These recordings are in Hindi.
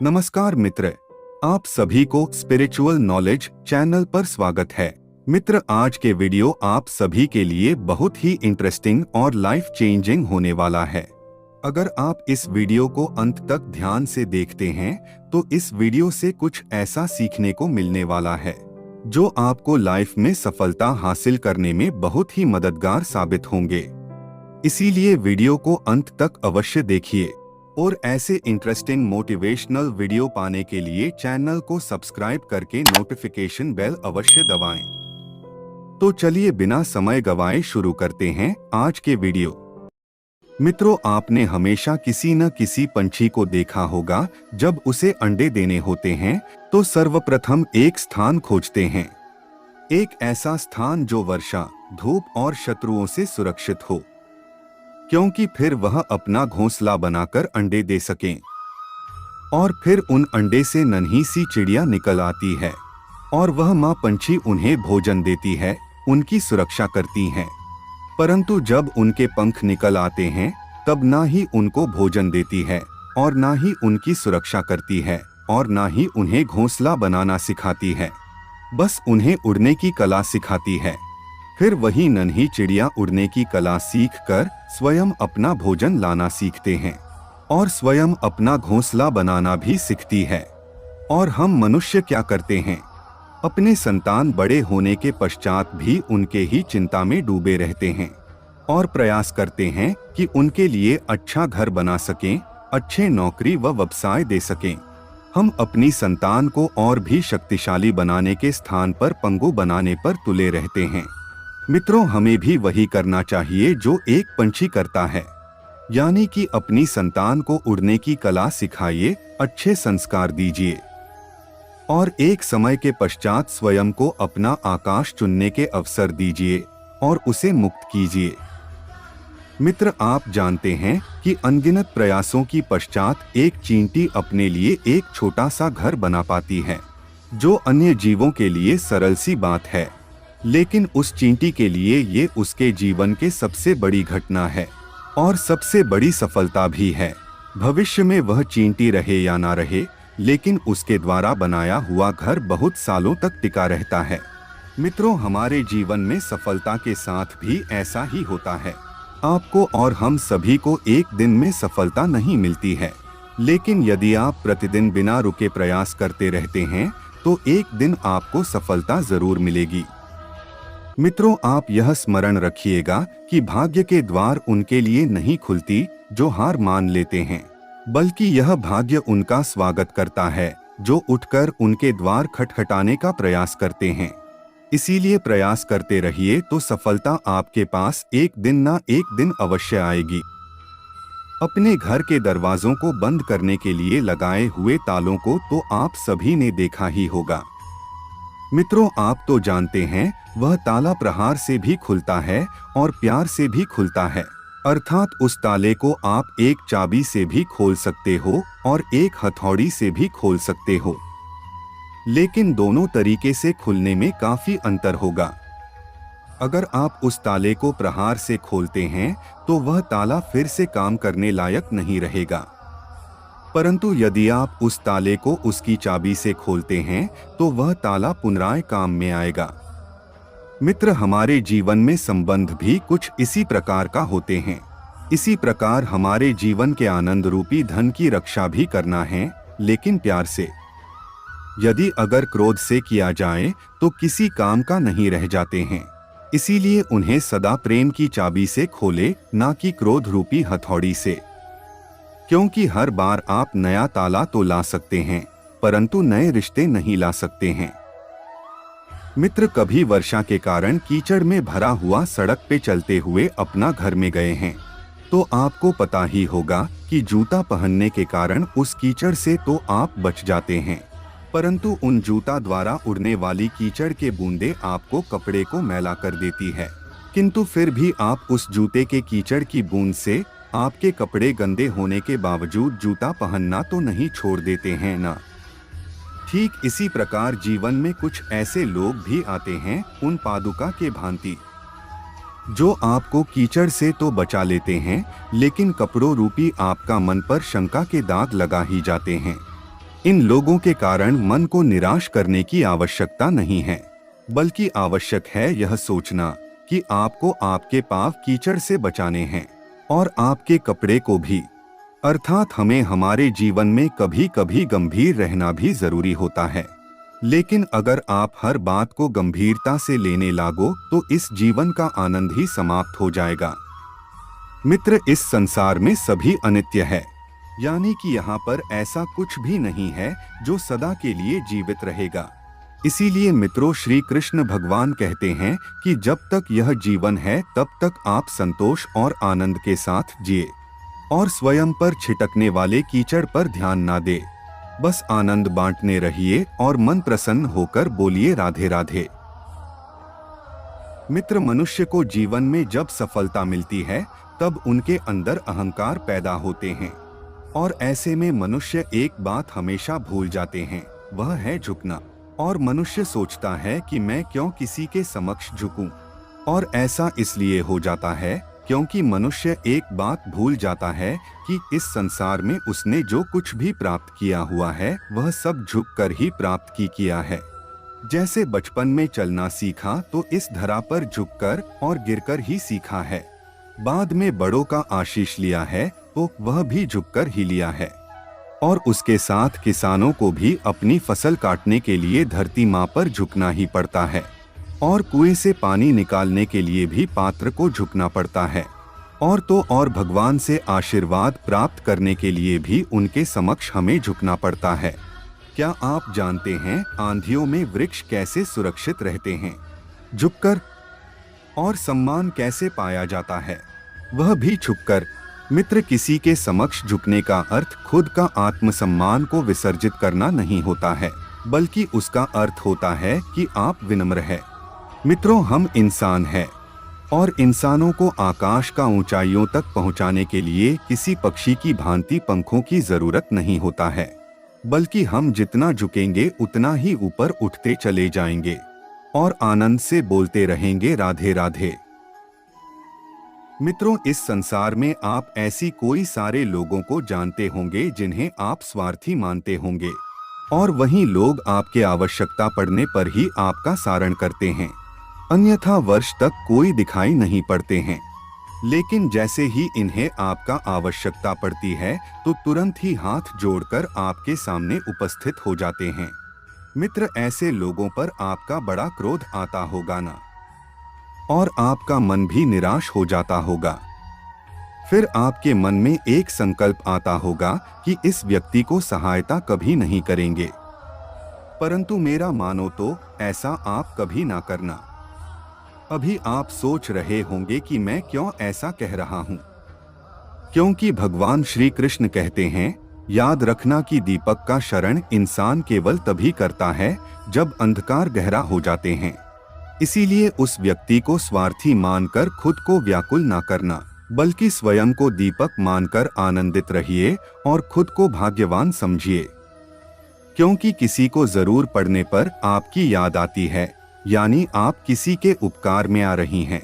नमस्कार मित्र, आप सभी को स्पिरिचुअल नॉलेज चैनल पर स्वागत है। मित्र, आज के वीडियो आप सभी के लिए बहुत ही इंटरेस्टिंग और लाइफ चेंजिंग होने वाला है। अगर आप इस वीडियो को अंत तक ध्यान से देखते हैं तो इस वीडियो से कुछ ऐसा सीखने को मिलने वाला है जो आपको लाइफ में सफलता हासिल करने में बहुत ही मददगार साबित होंगे। इसीलिए वीडियो को अंत तक अवश्य देखिए और ऐसे इंटरेस्टिंग मोटिवेशनल वीडियो पाने के लिए चैनल को सब्सक्राइब करके नोटिफिकेशन बेल अवश्य दबाएं। तो चलिए बिना समय गवाए शुरू करते हैं आज के वीडियो। मित्रों, आपने हमेशा किसी न किसी पंछी को देखा होगा। जब उसे अंडे देने होते हैं तो सर्वप्रथम एक स्थान खोजते हैं, एक ऐसा स्थान जो वर्षा, धूप और शत्रुओं से सुरक्षित हो, क्योंकि फिर वह अपना घोंसला बनाकर अंडे दे सकें। और फिर उन अंडे से नन्ही सी चिड़िया निकल आती है और वह माँ पंछी उन्हें भोजन देती है, उनकी सुरक्षा करती हैं। परंतु जब उनके पंख निकल आते हैं तब ना ही उनको भोजन देती है और ना ही उनकी सुरक्षा करती है और ना ही उन्हें घोंसला बनाना सिखाती है, बस उन्हें उड़ने की कला सिखाती है। फिर वही नन्ही चिड़िया उड़ने की कला सीखकर स्वयं अपना भोजन लाना सीखते हैं और स्वयं अपना घोंसला बनाना भी सीखती है। और हम मनुष्य क्या करते हैं? अपने संतान बड़े होने के पश्चात भी उनके ही चिंता में डूबे रहते हैं और प्रयास करते हैं कि उनके लिए अच्छा घर बना सकें, अच्छे नौकरी व व्यवसाय दे सकें। हम अपनी संतान को और भी शक्तिशाली बनाने के स्थान पर पंगु बनाने पर तुले रहते हैं। मित्रों, हमें भी वही करना चाहिए जो एक पंछी करता है, यानी कि अपनी संतान को उड़ने की कला सिखाइए, अच्छे संस्कार दीजिए और एक समय के पश्चात स्वयं को अपना आकाश चुनने के अवसर दीजिए और उसे मुक्त कीजिए। मित्र, आप जानते हैं कि अनगिनत प्रयासों की पश्चात एक चींटी अपने लिए एक छोटा सा घर बना पाती है, जो अन्य जीवों के लिए सरल सी बात है, लेकिन उस चींटी के लिए ये उसके जीवन के सबसे बड़ी घटना है और सबसे बड़ी सफलता भी है। भविष्य में वह चींटी रहे या ना रहे, लेकिन उसके द्वारा बनाया हुआ घर बहुत सालों तक टिका रहता है। मित्रों, हमारे जीवन में सफलता के साथ भी ऐसा ही होता है। आपको और हम सभी को एक दिन में सफलता नहीं मिलती है, लेकिन यदि आप प्रतिदिन बिना रुके प्रयास करते रहते हैं तो एक दिन आपको सफलता जरूर मिलेगी। मित्रों, आप यह स्मरण रखिएगा कि भाग्य के द्वार उनके लिए नहीं खुलती जो हार मान लेते हैं, बल्कि यह भाग्य उनका स्वागत करता है जो उठकर उनके द्वार खटखटाने का प्रयास करते हैं। इसीलिए प्रयास करते रहिए तो सफलता आपके पास एक दिन ना एक दिन अवश्य आएगी। अपने घर के दरवाजों को बंद करने के लिए लगाए हुए तालों को तो आप सभी ने देखा ही होगा। मित्रों, आप तो जानते हैं वह ताला प्रहार से भी खुलता है और प्यार से भी खुलता है, अर्थात उस ताले को आप एक चाबी से भी खोल सकते हो और एक हथौड़ी से भी खोल सकते हो, लेकिन दोनों तरीके से खुलने में काफी अंतर होगा। अगर आप उस ताले को प्रहार से खोलते हैं तो वह ताला फिर से काम करने लायक नहीं रहेगा, परंतु यदि आप उस ताले को उसकी चाबी से खोलते हैं तो वह ताला पुनराय काम में आएगा। मित्र, हमारे जीवन में संबंध भी कुछ इसी प्रकार का होते हैं। इसी प्रकार हमारे जीवन के आनंद रूपी धन की रक्षा भी करना है, लेकिन प्यार से। यदि अगर क्रोध से किया जाए तो किसी काम का नहीं रह जाते हैं। इसीलिए उन्हें सदा प्रेम की चाबी से खोले, ना कि क्रोध रूपी हथौड़ी से, क्योंकि हर बार आप नया ताला तो ला सकते हैं परंतु नए रिश्ते नहीं ला सकते हैं। मित्र, कभी वर्षा के कारण कीचड़ में भरा हुआ सड़क पे चलते हुए अपना घर में गए हैं तो आपको पता ही होगा कि जूता पहनने के कारण उस कीचड़ से तो आप बच जाते हैं, परंतु उन जूता द्वारा उड़ने वाली कीचड़ के बूंदे आपको कपड़े को मैला कर देती है। किंतु फिर भी आप उस जूते के कीचड़ की बूंद से आपके कपड़े गंदे होने के बावजूद जूता पहनना तो नहीं छोड़ देते हैं ना। ठीक इसी प्रकार जीवन में कुछ ऐसे लोग भी आते हैं उन पादुका के भांति, जो आपको कीचड़ से तो बचा लेते हैं, लेकिन कपड़ों रूपी आपका मन पर शंका के दाग लगा ही जाते हैं। इन लोगों के कारण मन को निराश करने की आवश्यकता नहीं है, बल्कि आवश्यक है यह सोचना कि आपको आपके पाप कीचड़ से बचाने हैं और आपके कपड़े को भी। अर्थात हमें हमारे जीवन में कभी कभी गंभीर रहना भी जरूरी होता है, लेकिन अगर आप हर बात को गंभीरता से लेने लागो तो इस जीवन का आनंद ही समाप्त हो जाएगा। मित्र, इस संसार में सभी अनित्य है, यानी कि यहाँ पर ऐसा कुछ भी नहीं है जो सदा के लिए जीवित रहेगा। इसीलिए मित्रों, श्री कृष्ण भगवान कहते हैं कि जब तक यह जीवन है तब तक आप संतोष और आनंद के साथ जिए और स्वयं पर छिटकने वाले कीचड़ पर ध्यान ना दे। बस आनंद बांटने रहिए और मन प्रसन्न होकर बोलिए राधे राधे। मित्र, मनुष्य को जीवन में जब सफलता मिलती है तब उनके अंदर अहंकार पैदा होते हैं और ऐसे में मनुष्य एक बात हमेशा भूल जाते हैं, वह है झुकना। और मनुष्य सोचता है कि मैं क्यों किसी के समक्ष झुकूं, और ऐसा इसलिए हो जाता है क्योंकि मनुष्य एक बात भूल जाता है कि इस संसार में उसने जो कुछ भी प्राप्त किया हुआ है वह सब झुककर ही प्राप्त किया है। जैसे बचपन में चलना सीखा तो इस धरा पर झुककर और गिरकर ही सीखा है। बाद में बड़ों का आशीष लिया है तो वह भी झुककर ही लिया है। और उसके साथ किसानों को भी अपनी फसल काटने के लिए धरती माँ पर झुकना ही पड़ता है और कुएं से पानी निकालने के लिए भी पात्र को झुकना पड़ता है। और तो और भगवान से आशीर्वाद प्राप्त करने के लिए भी उनके समक्ष हमें झुकना पड़ता है। क्या आप जानते हैं आंधियों में वृक्ष कैसे सुरक्षित रहते हैं? झुककर। और सम्मान कैसे पाया जाता है? वह भी झुककर। मित्र, किसी के समक्ष झुकने का अर्थ खुद का आत्मसम्मान को विसर्जित करना नहीं होता है, बल्कि उसका अर्थ होता है कि आप विनम्र हैं। मित्रों, हम इंसान हैं और इंसानों को आकाश का ऊंचाइयों तक पहुंचाने के लिए किसी पक्षी की भांति पंखों की जरूरत नहीं होता है, बल्कि हम जितना झुकेंगे उतना ही ऊपर उठते चले जाएंगे और आनंद से बोलते रहेंगे राधे राधे। मित्रों, इस संसार में आप ऐसी कोई सारे लोगों को जानते होंगे जिन्हें आप स्वार्थी मानते होंगे, और वहीं लोग आपके आवश्यकता पड़ने पर ही आपका सारण करते हैं, अन्यथा वर्ष तक कोई दिखाई नहीं पड़ते हैं। लेकिन जैसे ही इन्हें आपका आवश्यकता पड़ती है तो तुरंत ही हाथ जोड़कर आपके सामने उपस्थित हो जाते हैं। मित्र, ऐसे लोगों पर आपका बड़ा क्रोध आता होगा ना, और आपका मन भी निराश हो जाता होगा। फिर आपके मन में एक संकल्प आता होगा कि इस व्यक्ति को सहायता कभी नहीं करेंगे। परंतु मेरा मानो तो ऐसा आप कभी ना करना। अभी आप सोच रहे होंगे कि मैं क्यों ऐसा कह रहा हूं, क्योंकि भगवान श्री कृष्ण कहते हैं, याद रखना कि दीपक का शरण इंसान केवल तभी करता है जब अंधकार गहरा हो जाते हैं। इसीलिए उस व्यक्ति को स्वार्थी मानकर खुद को व्याकुल ना करना, बल्कि स्वयं को दीपक मानकर आनंदित रहिए और खुद को भाग्यवान समझिए। क्योंकि किसी को जरूर पड़ने पर आपकी याद आती है, यानी आप किसी के उपकार में आ रही हैं।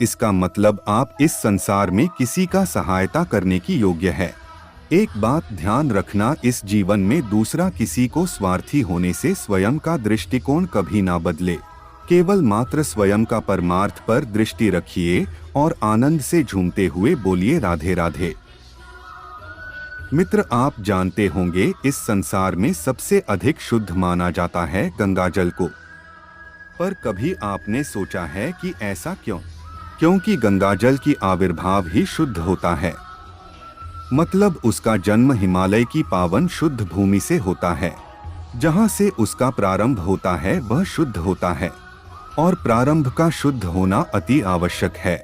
इसका मतलब आप इस संसार में किसी का सहायता करने की योग्य है। एक बात ध्यान रखना, इस जीवन में दूसरा किसी को स्वार्थी होने से स्वयं का दृष्टिकोण कभी ना बदले। केवल मात्र स्वयं का परमार्थ पर दृष्टि रखिए और आनंद से झूमते हुए बोलिए राधे राधे। मित्र, आप जानते होंगे इस संसार में सबसे अधिक शुद्ध माना जाता है गंगा जल को। पर कभी आपने सोचा है कि ऐसा क्यों? क्योंकि गंगा जल की आविर्भाव ही शुद्ध होता है, मतलब उसका जन्म हिमालय की पावन शुद्ध भूमि से होता है। जहाँ से उसका प्रारंभ होता है वह शुद्ध होता है, और प्रारंभ का शुद्ध होना अति आवश्यक है।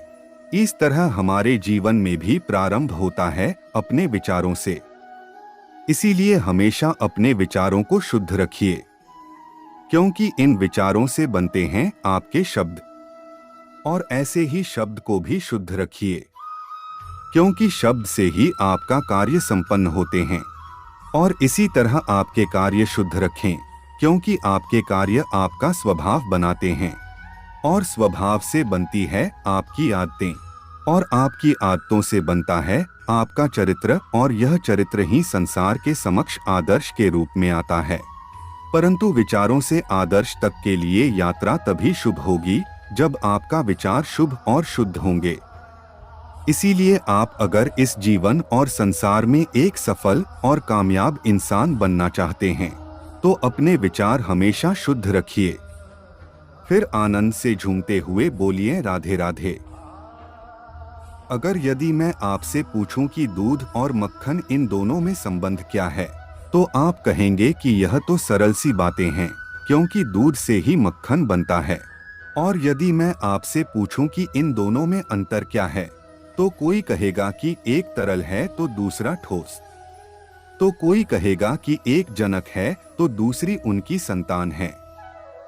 इस तरह हमारे जीवन में भी प्रारंभ होता है अपने विचारों से। इसीलिए हमेशा अपने विचारों को शुद्ध रखिए, क्योंकि इन विचारों से बनते हैं आपके शब्द, और ऐसे ही शब्द को भी शुद्ध रखिए, क्योंकि शब्द से ही आपका कार्य संपन्न होते हैं। और इसी तरह आपके कार्य शुद्ध रखें, क्योंकि आपके कार्य आपका स्वभाव बनाते हैं, और स्वभाव से बनती है आपकी आदतें, और आपकी आदतों से बनता है आपका चरित्र, और यह चरित्र ही संसार के समक्ष आदर्श के रूप में आता है। परंतु विचारों से आदर्श तक के लिए यात्रा तभी शुभ होगी जब आपका विचार शुभ और शुद्ध होंगे। इसीलिए आप अगर इस जीवन और संसार में एक सफल और कामयाब इंसान बनना चाहते हैं तो अपने विचार हमेशा शुद्ध रखिए। फिर आनंद से झूमते हुए बोलिए राधे राधे। अगर यदि मैं आपसे पूछूं कि दूध और मक्खन इन दोनों में संबंध क्या है, तो आप कहेंगे कि यह तो सरल सी बातें हैं, क्योंकि दूध से ही मक्खन बनता है। और यदि मैं आपसे पूछूं कि इन दोनों में अंतर क्या है, तो कोई कहेगा कि एक तरल है तो दूसरा ठोस, तो कोई कहेगा कि एक जनक है तो दूसरी उनकी संतान है।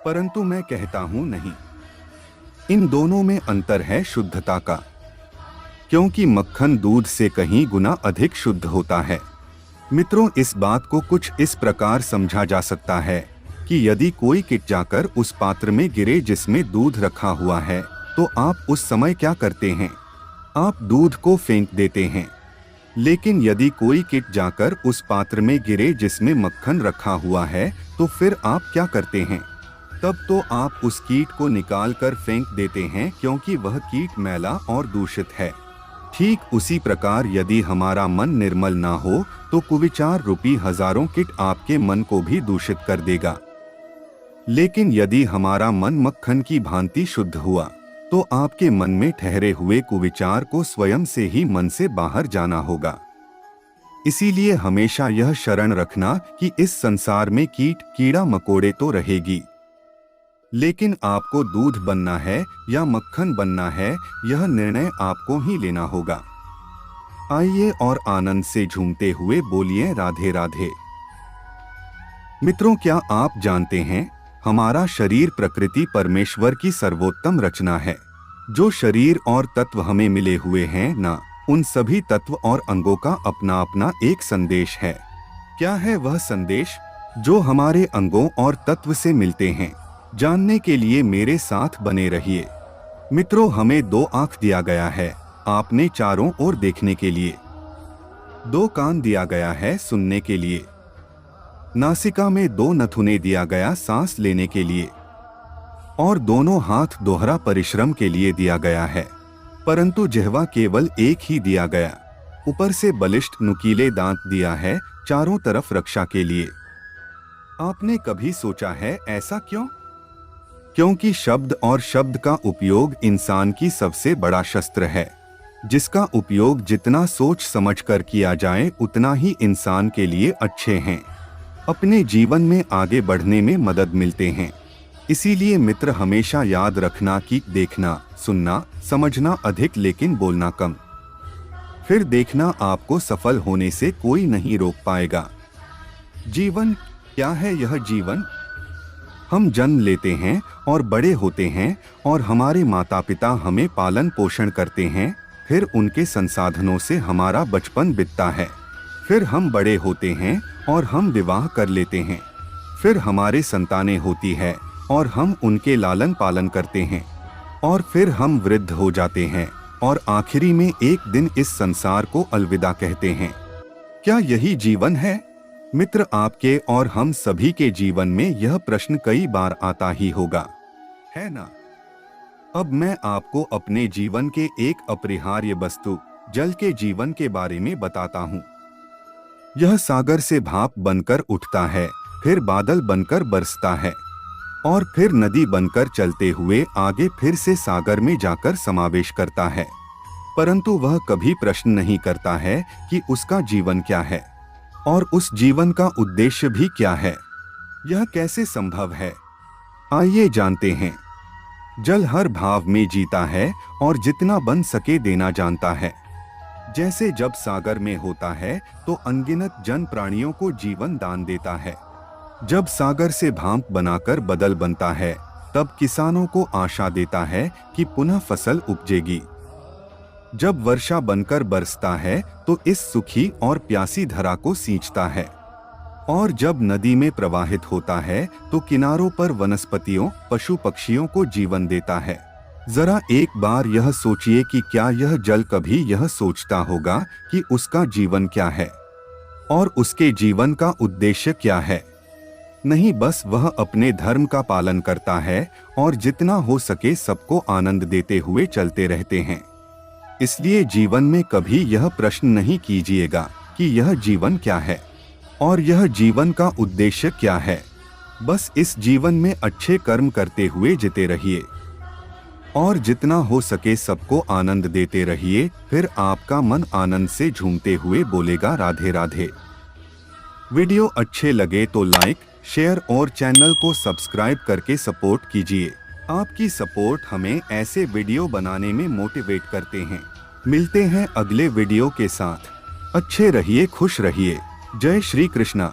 परंतु मैं कहता हूं नहीं, इन दोनों में अंतर है शुद्धता का, क्योंकि मक्खन दूध से कहीं गुना अधिक शुद्ध होता है। मित्रों, इस बात को कुछ इस प्रकार समझा जा सकता है कि यदि कोई कीट जाकर उस पात्र में गिरे जिसमें दूध रखा हुआ है, तो आप उस समय क्या करते हैं? आप दूध को फेंक देते हैं। लेकिन यदि कोई कीट जाकर उस पात्र में गिरे जिसमें मक्खन रखा हुआ है, तो फिर आप क्या करते हैं? तब तो आप उस कीट को निकाल कर फेंक देते हैं, क्योंकि वह कीट मैला और दूषित है। ठीक उसी प्रकार यदि हमारा मन निर्मल ना हो तो कुविचार रूपी हजारों कीट आपके मन को भी दूषित कर देगा। लेकिन यदि हमारा मन मक्खन की भांति शुद्ध हुआ तो आपके मन में ठहरे हुए कुविचार को स्वयं से ही मन से बाहर जाना होगा। इसीलिए हमेशा यह शरण रखना कि इस संसार में कीट कीड़ा मकोड़े तो रहेगी, लेकिन आपको दूध बनना है या मक्खन बनना है, यह निर्णय आपको ही लेना होगा। आइए और आनंद से झूमते हुए बोलिए राधे राधे। मित्रों, क्या आप जानते हैं, हमारा शरीर प्रकृति परमेश्वर की सर्वोत्तम रचना है। जो शरीर और तत्व हमें मिले हुए हैं ना, उन सभी तत्व और अंगों का अपना अपना एक संदेश है। क्या है वह संदेश जो हमारे अंगों और तत्व से मिलते हैं? जानने के लिए मेरे साथ बने रहिए। मित्रों, हमें 2 आंख दिया गया है आपने चारों ओर देखने के लिए, 2 कान दिया गया है सुनने के लिए, नासिका में 2 नथुने दिया गया सांस लेने के लिए, और दोनों हाथ दोहरा परिश्रम के लिए दिया गया है। परंतु जिह्वा केवल एक ही दिया गया, ऊपर से बलिष्ठ नुकीले दांत दिया है चारों तरफ रक्षा के लिए। आपने कभी सोचा है ऐसा क्यों? क्योंकि शब्द और शब्द का उपयोग इंसान की सबसे बड़ा शस्त्र है, जिसका उपयोग जितना सोच समझकर किया जाए उतना ही इंसान के लिए अच्छे हैं, अपने जीवन में आगे बढ़ने में मदद मिलते हैं। इसीलिए मित्र, हमेशा याद रखना कि देखना, सुनना, समझना अधिक लेकिन बोलना कम। फिर देखना आपको सफल होने से कोई नहीं रोक पाएगा। जीवन क्या है? यह जीवन हम जन्म लेते हैं और बड़े होते हैं और हमारे माता पिता हमें पालन पोषण करते हैं, फिर उनके संसाधनों से हमारा बचपन बीतता है। फिर हम बड़े होते हैं और हम विवाह कर लेते हैं, फिर हमारे संतानें होती है और हम उनके लालन पालन करते हैं, और फिर हम वृद्ध हो जाते हैं और आखिरी में एक दिन इस संसार को अलविदा कहते हैं। क्या यही जीवन है? मित्र, आपके और हम सभी के जीवन में यह प्रश्न कई बार आता ही होगा, है ना? अब मैं आपको अपने जीवन के एक अपरिहार्य वस्तु जल के जीवन के बारे में बताता हूँ। यह सागर से भाप बनकर उठता है, फिर बादल बनकर बरसता है और फिर नदी बनकर चलते हुए आगे फिर से सागर में जाकर समावेश करता है। परंतु वह कभी प्रश्न नहीं करता है कि उसका जीवन क्या है और उस जीवन का उद्देश्य भी क्या है। यह कैसे संभव है? आइए जानते हैं। जल हर भाव में जीता है और जितना बन सके देना जानता है। जैसे जब सागर में होता है तो अनगिनत जन प्राणियों को जीवन दान देता है। जब सागर से भाप बनाकर बदल बनता है तब किसानों को आशा देता है कि पुनः फसल उपजेगी। जब वर्षा बनकर बरसता है तो इस सुखी और प्यासी धरा को सींचता है, और जब नदी में प्रवाहित होता है तो किनारों पर वनस्पतियों, पशु पक्षियों को जीवन देता है। जरा एक बार यह सोचिए कि क्या यह जल कभी यह सोचता होगा कि उसका जीवन क्या है और उसके जीवन का उद्देश्य क्या है। नहीं, बस वह अपने धर्म का पालन करता है और जितना हो सके सबको आनंद देते हुए चलते रहते हैं। इसलिए जीवन में कभी यह प्रश्न नहीं कीजिएगा कि यह जीवन क्या है और यह जीवन का उद्देश्य क्या है। बस इस जीवन में अच्छे कर्म करते हुए जीते रहिए और जितना हो सके सबको आनंद देते रहिए। फिर आपका मन आनंद से झूमते हुए बोलेगा राधे राधे। वीडियो अच्छे लगे तो लाइक, शेयर और चैनल को सब्सक्राइब करके सपोर्ट कीजिए। आपकी सपोर्ट हमें ऐसे वीडियो बनाने में मोटिवेट करते हैं। मिलते हैं अगले वीडियो के साथ। अच्छे रहिए, खुश रहिए। जय श्री कृष्णा।